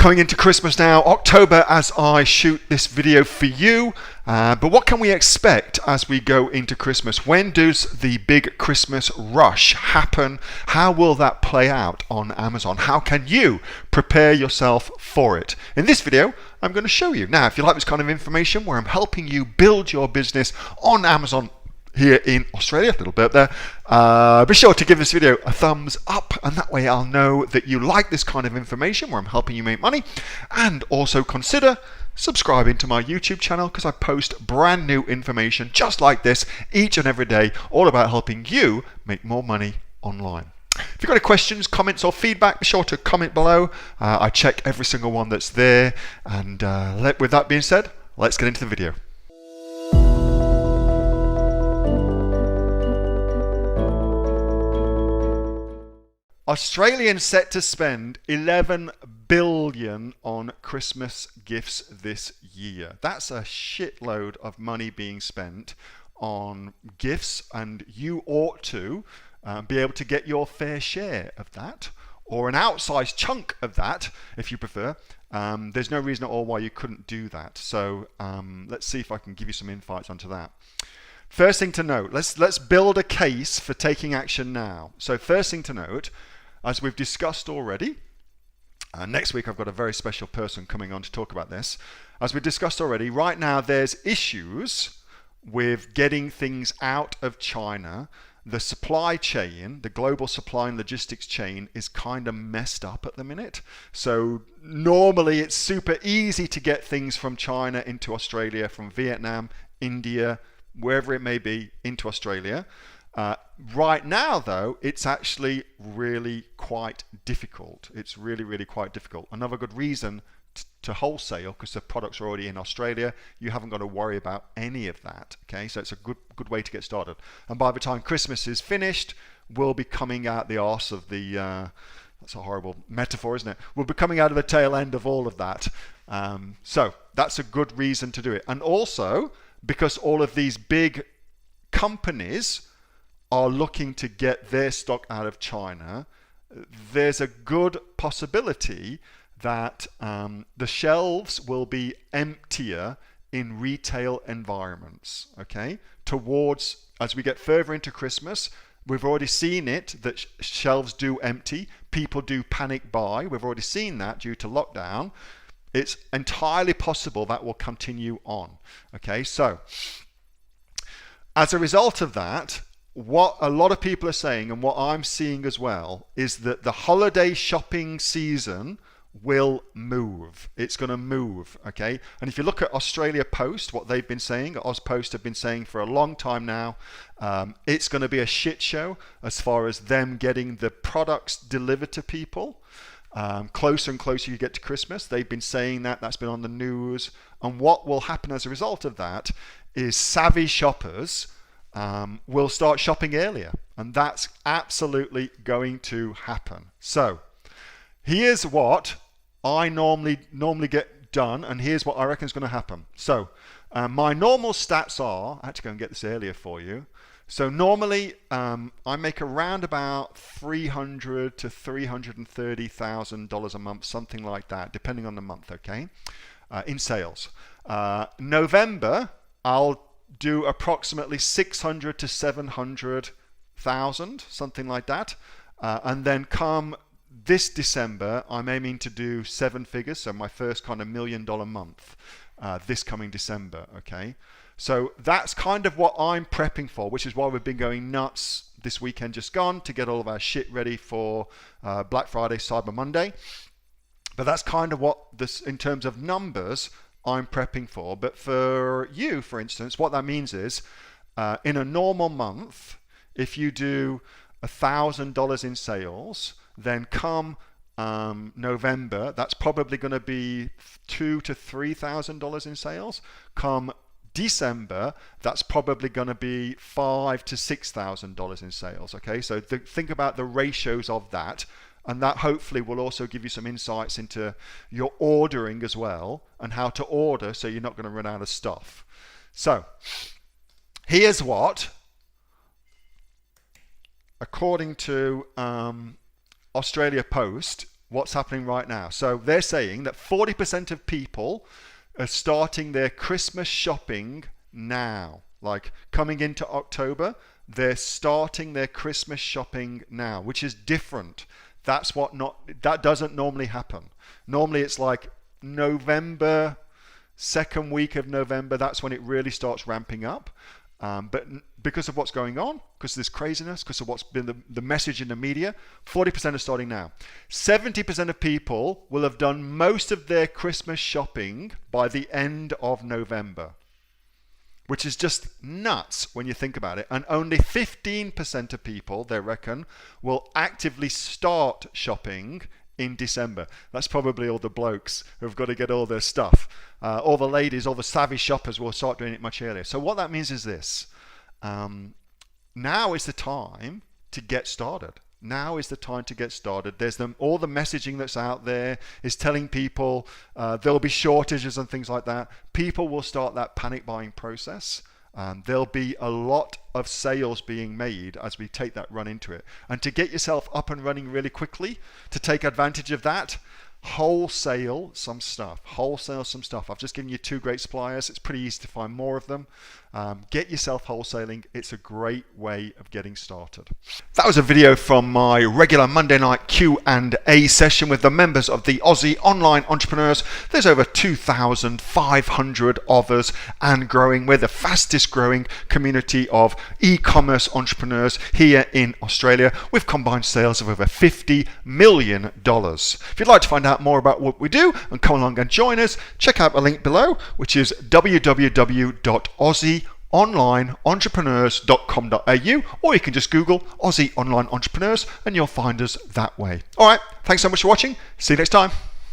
coming into Christmas now, October as I shoot this video for you. But what can we expect as we go into Christmas? When does the big Christmas rush happen? How will that play out on Amazon? How can you prepare yourself for it? In this video, I'm going to show you. Now, if you like this kind of information where I'm helping you build your business on Amazon here in Australia, a little bit there, be sure to give this video a thumbs up, and that way I'll know that you like this kind of information where I'm helping you make money. And also consider subscribing to my YouTube channel, because I post brand new information just like this each and every day, all about helping you make more money online. If you've got any questions, comments or feedback, be sure to comment below. I check every single one that's there. And with that being said, let's get into the video. Australians set to spend 11 billion on Christmas gifts this year. That's a shitload of money being spent on gifts, and you ought to be able to get your fair share of that, or an outsized chunk of that if you prefer. There's no reason at all why you couldn't do that. So let's see if I can give you some insights onto that. First thing to note, let's build a case for taking action now. So first thing to note, as we've discussed already, next week I've got a very special person coming on to talk about this. As we discussed already, right now there's issues with getting things out of China. The supply chain, the global supply and logistics chain, is kind of messed up at the minute. So normally it's super easy to get things from China into Australia, from Vietnam, India, wherever it may be, into Australia. Right now, though, it's actually really quite difficult. It's really quite difficult. Another good reason to wholesale, because the products are already in Australia. You haven't got to worry about any of that. Okay, so it's a good way to get started. And by the time Christmas is finished, we'll be coming out the arse of the. That's a horrible metaphor, isn't it? We'll be coming out of the tail end of all of that. So that's a good reason to do it. And also because all of these big companies are looking to get their stock out of China, there's a good possibility that the shelves will be emptier in retail environments, okay? Towards, as we get further into Christmas, we've already seen it, that shelves do empty, people do panic buy. We've already seen that due to lockdown. It's entirely possible that will continue on, okay? So, as a result of that, what a lot of people are saying, and what I'm seeing as well, is that the holiday shopping season will move. It's going to move, okay? And if you look at Australia Post, what they've been saying, AusPost have been saying for a long time now, it's going to be a shit show as far as them getting the products delivered to people. Closer and closer you get to Christmas. They've been saying that. That's been on the news. And what will happen as a result of that is savvy shoppers will start shopping earlier, and that's absolutely going to happen. So here's what I normally get done, and here's what I reckon is going to happen. So my normal stats are, I had to go and get this earlier for you. So normally I make around about $300,000 to $330,000 a month, something like that, depending on the month, okay, in sales. November, I'll do approximately 600 to 700,000, something like that. And then come this December, I'm aiming to do 7 figures, so my first kind of $1 million month this coming December, okay? So that's kind of what I'm prepping for, which is why we've been going nuts this weekend just gone to get all of our shit ready for Black Friday, Cyber Monday. But that's kind of what this, in terms of numbers, I'm prepping for. But for you, for instance, what that means is in a normal month, if you do $1,000 in sales, then come November, that's probably going to be $2,000 to $3,000 in sales. Come December, that's probably going to be $5,000 to $6,000 in sales. Okay, so think about the ratios of that. And that hopefully will also give you some insights into your ordering as well, and how to order so you're not going to run out of stuff. So here's what, according to Australia Post, what's happening right now. So they're saying that 40% of people are starting their Christmas shopping now. Like coming into October, they're starting their Christmas shopping now, which is different. That doesn't normally happen. Normally it's like November, second week of November, that's when it really starts ramping up. But because of what's going on, because of this craziness, because of what's been the message in the media, 40% are starting now. 70% of people will have done most of their Christmas shopping by the end of November, which is just nuts when you think about it. And only 15% of people, they reckon, will actively start shopping in December. That's probably all the blokes who've got to get all their stuff. All the ladies, all the savvy shoppers will start doing it much earlier. So what that means is this. Now is the time to get started. Now is the time to get started. There's all the messaging that's out there is telling people there'll be shortages and things like that. People will start that panic buying process. There'll be a lot of sales being made as we take that run into it. And to get yourself up and running really quickly, to take advantage of that, wholesale some stuff. Wholesale some stuff. I've just given you 2 great suppliers. It's pretty easy to find more of them. Get yourself wholesaling. It's a great way of getting started. That was a video from my regular Monday night Q&A session with the members of the Aussie Online Entrepreneurs. There's over 2,500 of us and growing. We're the fastest growing community of e-commerce entrepreneurs here in Australia with combined sales of over $50 million. If you'd like to find out more about what we do and come along and join us, check out the link below, which is www.aussieonlineentrepreneurs.com.au, or you can just Google Aussie Online Entrepreneurs and you'll find us that way. All right, thanks so much for watching. See you next time.